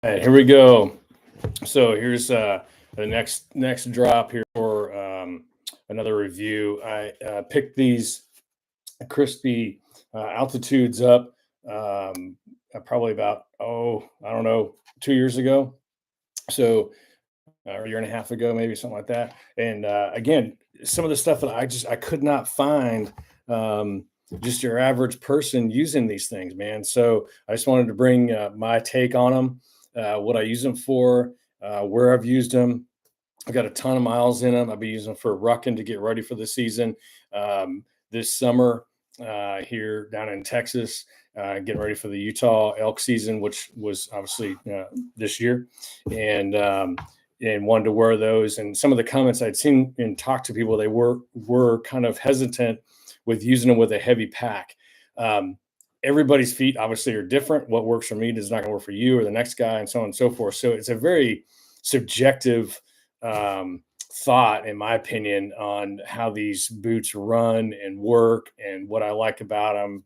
right, here we go. So here's the next drop here for another review. I picked these crispy altitudes up probably about I don't know 2 years ago. So or a year and a half ago, maybe something like that. And again, some of the stuff that I could not find. Just your average person using these things, man. So I just wanted to bring my take on them, what I use them for, where I've used them. I've got a ton of miles in them. I'll be using them for rucking to get ready for the season this summer here down in Texas, getting ready for the Utah elk season, which was obviously this year, and wanted to wear those. And some of the comments I'd seen and talked to people, they were kind of hesitant with using them with a heavy pack. Everybody's feet obviously are different. What works for me is not going to work for you or the next guy, and so on and so forth. So it's a very subjective thought, in my opinion, on how these boots run and work and what I like about them.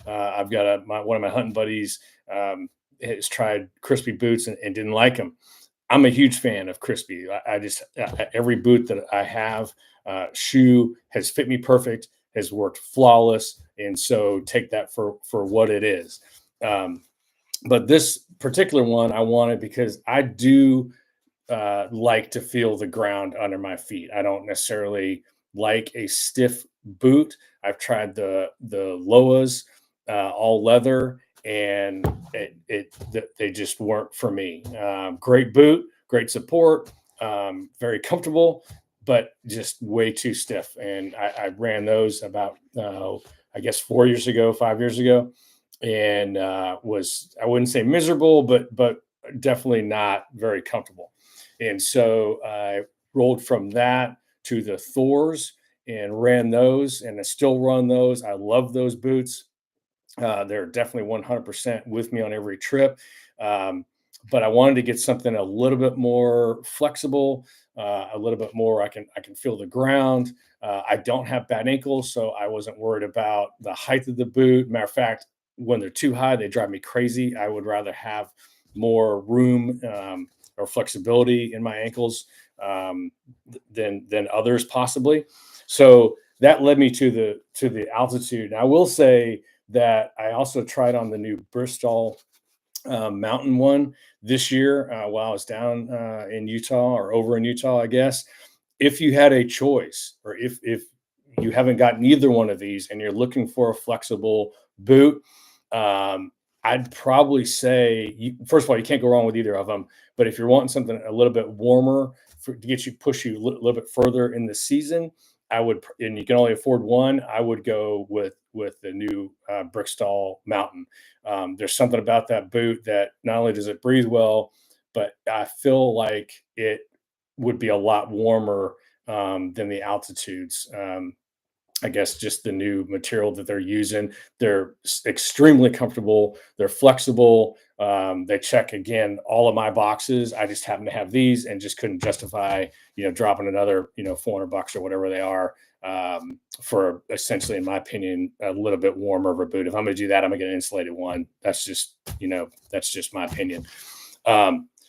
I've got one of my hunting buddies has tried Crispi boots and didn't like them. I'm a huge fan of Crispi. I just every boot that I have, shoe has fit me perfect, has worked flawless, and so take that for what it is. But this particular one I wanted because I do like to feel the ground under my feet. I don't necessarily like a stiff boot. I've tried the Loas, all leather, and they just weren't for me. Great boot, great support, very comfortable, but just way too stiff. And I ran those about I guess 4 years ago, 5 years ago, and was, I wouldn't say miserable, but definitely not very comfortable. And so I rolled from that to the Thors and ran those, and I still run those. I love those boots. They're definitely 100% with me on every trip. But I wanted to get something a little bit more flexible, a little bit more. I can feel the ground. I don't have bad ankles, so I wasn't worried about the height of the boot. Matter of fact, when they're too high, they drive me crazy. I would rather have more room or flexibility in my ankles than others possibly. So that led me to the altitude. And I will say that I also tried on the new Bristol mountain one this year while I was down in Utah, or over in Utah, I guess. If you had a choice, or if you haven't gotten either one of these and you're looking for a flexible boot, I'd probably say, first of all, you can't go wrong with either of them. But if you're wanting something a little bit warmer to push you a little bit further in the season, I would, and you can only afford one, I would go with the new Bristol Mountain. There's something about that boot that not only does it breathe well, but I feel like it would be a lot warmer than the altitudes. I guess just the new material that they're using. They're extremely comfortable. They're flexible. They check, again, all of my boxes. I just happen to have these and just couldn't justify, dropping another, $400 or whatever they are for essentially, in my opinion, a little bit warmer of a boot. If I'm going to do that, I'm going to get an insulated one. That's just, that's just my opinion.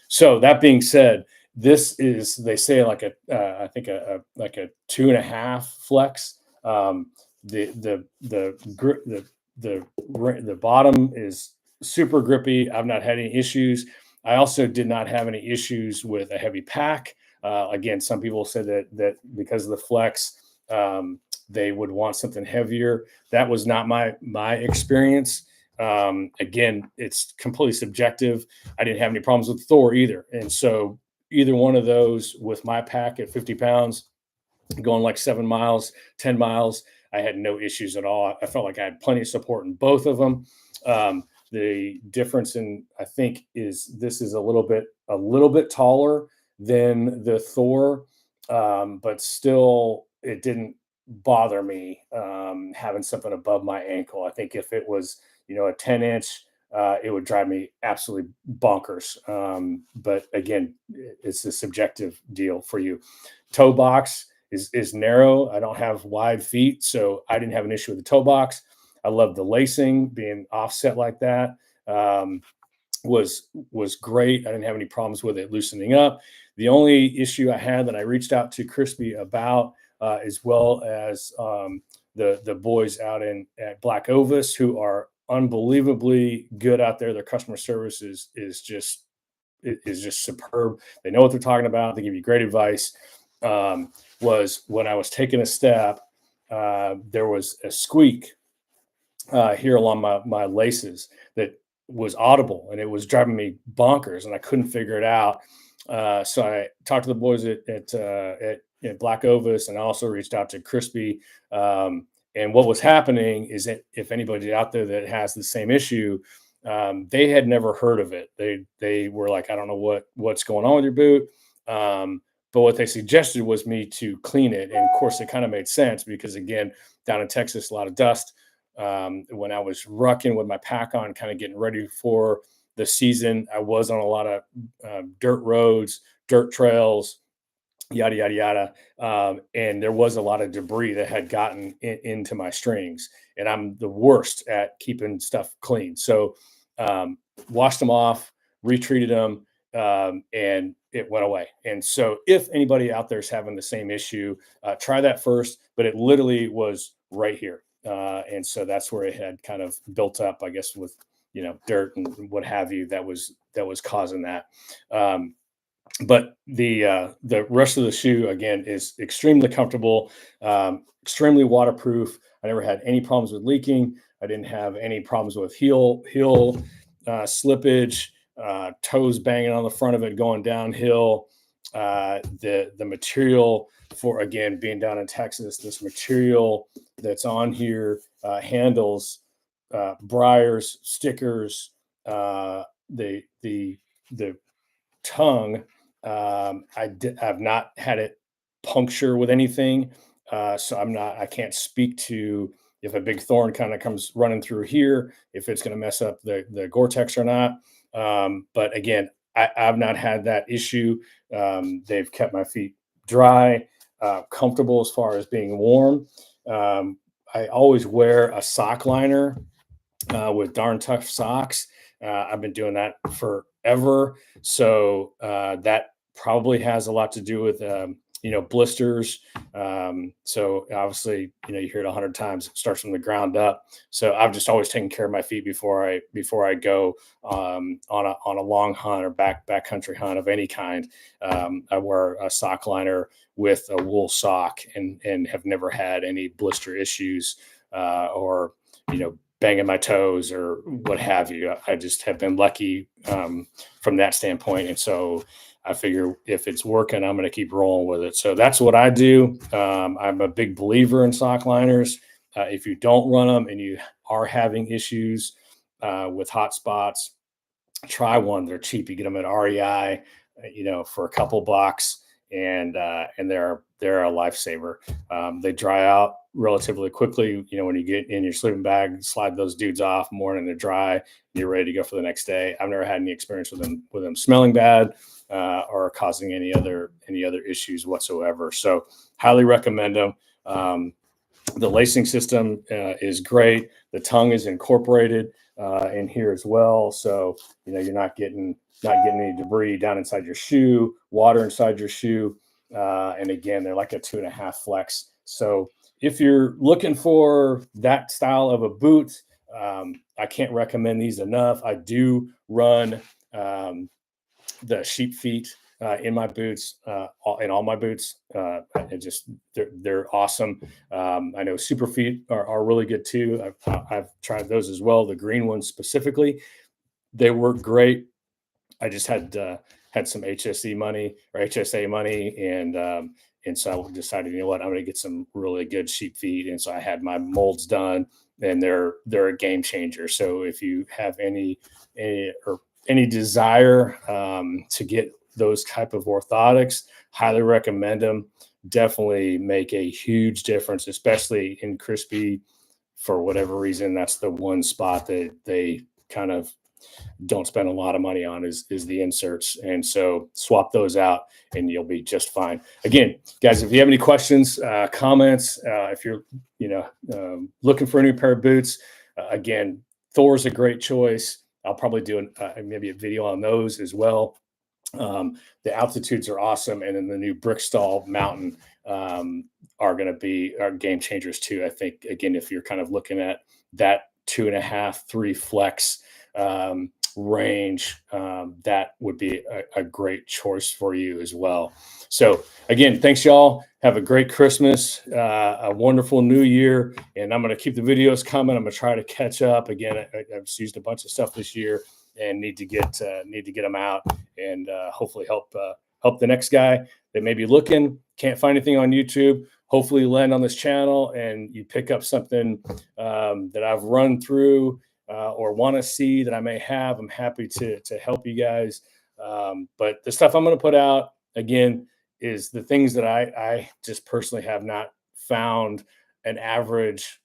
So that being said, this is, they say, like I think like a 2.5 flex. The bottom is super grippy. I've not had any issues. I also did not have any issues with a heavy pack. Again, some people said that because of the flex, they would want something heavier. That was not my experience. Again, it's completely subjective. I didn't have any problems with Thor either. And so either one of those with my pack at 50 pounds, going like 7 miles, 10 miles, I had no issues at all. I felt like I had plenty of support in both of them. The difference I think is this is a little bit taller than the Thor, but still it didn't bother me having something above my ankle. I think if it was, a 10-inch, it would drive me absolutely bonkers. But again, it's a subjective deal for you. Toe box is narrow. I don't have wide feet, so I didn't have an issue with the toe box. I love the lacing being offset like that. was great. I didn't have any problems with it loosening up. The only issue I had that I reached out to Crispi about, as well as the boys out at Black Ovis, who are unbelievably good out there. Their customer service is just superb. They know what they're talking about. They give you great advice. Was when I was taking a step, there was a squeak here along my laces that was audible, and it was driving me bonkers, and I couldn't figure it out. So I talked to the boys at Black Ovis, and I also reached out to Crispi. And what was happening is that if anybody out there that has the same issue, they had never heard of it. They were like, I don't know what's going on with your boot. But what they suggested was me to clean it, and of course, it kind of made sense because again, down in Texas, a lot of dust. When I was rucking with my pack on, kind of getting ready for the season, I was on a lot of dirt roads, dirt trails, yada yada yada, and there was a lot of debris that had gotten into my strings, and I'm the worst at keeping stuff clean. So washed them off, retreated them, and it went away. And so if anybody out there is having the same issue, try that first. But it literally was right here. And so that's where it had kind of built up, I guess, with dirt and what have you, that was causing that. But the rest of the shoe again is extremely comfortable, extremely waterproof. I never had any problems with leaking. I didn't have any problems with heel slippage, toes banging on the front of it going downhill. The material, for again being down in Texas, this material that's on here handles briars, stickers, the tongue. I've not had it puncture with anything, so I can't speak to if a big thorn kind of comes running through here, if it's going to mess up the Gore-Tex or not. But again, I've not had that issue. They've kept my feet dry, comfortable as far as being warm. I always wear a sock liner with Darn Tough socks. I've been doing that forever. So that probably has a lot to do with, blisters. So obviously, you hear it 100 times, it starts from the ground up. So I've just always taken care of my feet before I go on a long hunt or backcountry hunt of any kind. I wear a sock liner with a wool sock and have never had any blister issues or, banging my toes or what have you. I just have been lucky from that standpoint. And so I figure if it's working, I'm going to keep rolling with it. So that's what I do. I'm a big believer in sock liners. If you don't run them and you are having issues with hot spots, try one. They're cheap. You get them at REI, for a couple bucks, and they're a lifesaver. They dry out relatively quickly. When you get in your sleeping bag, slide those dudes off morning, they're dry, and you're ready to go for the next day. I've never had any experience with them smelling bad or causing any other issues whatsoever. So highly recommend them. The lacing system is great. The tongue is incorporated in here as well. So, you're not getting any debris down inside your shoe, water inside your shoe. And again, they're like a 2.5 flex. So if you're looking for that style of a boot, I can't recommend these enough. I do run the sheep feet in my boots, in all my boots. They're awesome. I know super feet are really good too. I've tried those as well. The green ones specifically, they work great. I just had some HSA money, and so I decided, what, I'm going to get some really good sheep feet, and so I had my molds done, and they're a game changer. So if you have any desire to get those type of orthotics, highly recommend them. Definitely make a huge difference, especially in Crispi. For whatever reason, that's the one spot that they kind of don't spend a lot of money on is the inserts. And so swap those out and you'll be just fine. Again, guys, if you have any questions, comments, if you're, looking for a new pair of boots, again, Thor's a great choice. I'll probably do maybe a video on those as well. The altitudes are awesome, and then the new Brickstall Mountain are going to be game changers too. I think again, if you're kind of looking at that 2.5, 3 flex range, that would be a great choice for you as well. So again, thanks y'all. Have a great Christmas, a wonderful New Year, and I'm going to keep the videos coming. I'm going to try to catch up. Again, I've just used a bunch of stuff this year and need to get them out and hopefully help the next guy that may be looking, can't find anything on YouTube. Hopefully land on this channel and you pick up something that I've run through or want to see that I may have. I'm happy to help you guys. But the stuff I'm going to put out again is the things that I just personally have not found an average,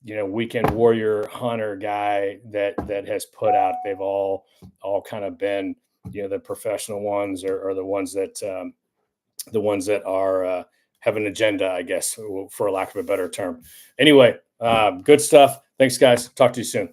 weekend warrior hunter guy that has put out. They've all kind of been, the professional ones or the ones that are have an agenda, I guess, for lack of a better term. Anyway, good stuff. Thanks, guys. Talk to you soon.